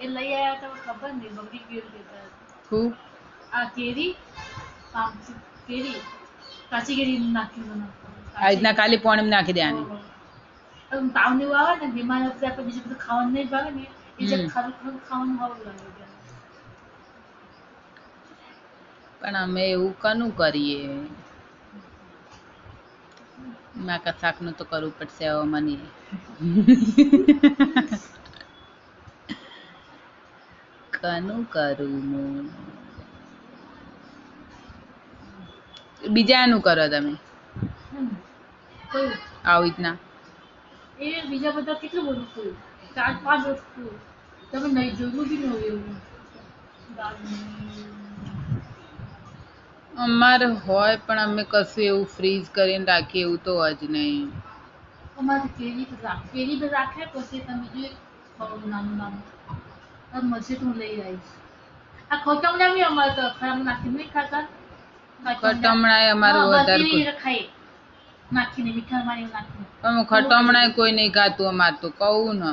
એ લઈ આયા તો ખબર નહીં બગડી ગયું લેતા હું આ કેરી આમ કેરી કાચી કેરી નાખી બનાવતા આ રીતના ખાલી પાણીમાં નાખી દેવાની તાવ ને એવું આવે ને બીમાર આપણે બીજું બધું ખાવાનું નહીં ભાવે ને એ જે ખારું ખારું ખાવાનું સારું લાગે પણ અમે એવું કનું કરીએ માકા શાકનું તો કરવું પડશે હવે મને કનું કરું બીજાનું કરો તમે કયું આવી રીતના એ બીજા બધા કેટલું બધું થયું 4-5 વસ્તુ તમે નહીં જોયું બી ન હોય એવું અમારે હોય પણ અમે કશું એવું ફ્રીઝ કરીને રાખીએ એવું તો જ નહીં અમારે કેરી તો રાખે પછી તમે જોઈએ નાનું નાનું મળશે તો હું લઈ આવીશ આ ખોટમડા બી અમારે તો ખરાબ નાખીને નહીં ખાતા ખટમણાય અમારું વધારે ખાઈએ નાખીને મીઠા પાણી નાખીને પણ ખટમણાય કોઈ નહીં ખાતું અમારે તો કહું ને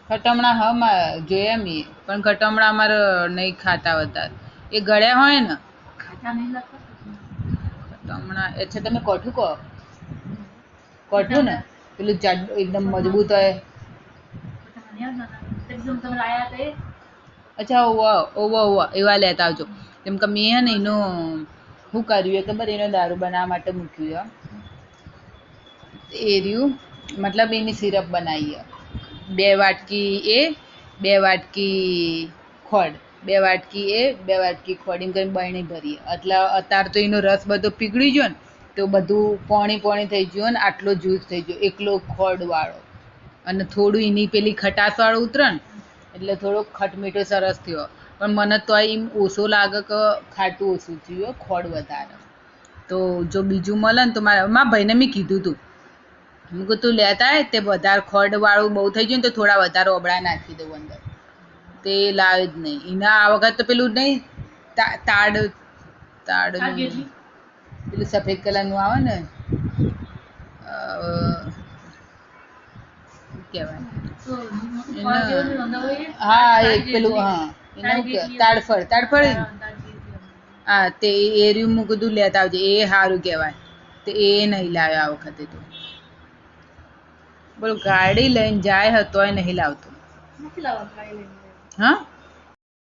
ખટમણા હા જોયા મેં પણ ખટમણા અમારે નહીં ખાતા વધારે એ ગળ્યા હોય ને ખટમણા એટલે તમે કોઠું કહો કોઠું ને પેલું જાડું એકદમ મજબૂત હોય અચ્છા ઓવા એવા લેતા આવજો કેમ કે મેં ને એનું શું કર્યું ખબર એનો દારૂ બનાવવા માટે મૂક્યું એ રહ્યું મતલબ એની સિરપ બનાવી 2 વાટકી એ 2 વાટકી ખોડ 2 વાટકી એ 2 વાટકી ખોડ એમ કરીને બરણી ભરીએ એટલે અત્યારે તો એનો રસ બધો પીગળી ગયો ને તો બધું પાણી થઈ ગયું ને આટલો જ્યુસ થઈ ગયો એકલો ખોડ વાળો અને થોડું એની પેલી ખટાશ વાળું ઉતરે ને એટલે થોડો ખટમીઠો સરસ થયો પણ મને તો એમ ઓછો લાગે કે ખાટું ઓછું થયું ખોડ વધારે તો જો બીજું મળે ને તો મારા ભાઈને મેં કીધું તું હું કહું તું લેતા હોય તે વધારે ખોડ વાળું બહુ થઈ ગયું ને તો થોડા વધારે ઓબળા નાખી દઉં અંદર તે લાવે જ નહીં એના આ વખત તો પેલું નહીં તાડ પેલું સફેદ કલરનું આવે ને કહેવાય હા એક પેલું હા એનું તાડફળ હા તે એ રહ્યું હું કીધું લેતા આવજે એ સારું કહેવાય તો એ નહીં લાવ્યો આ વખતે તો બોલો ગાડી લઈને જાય તોય નહીં લાવતો હા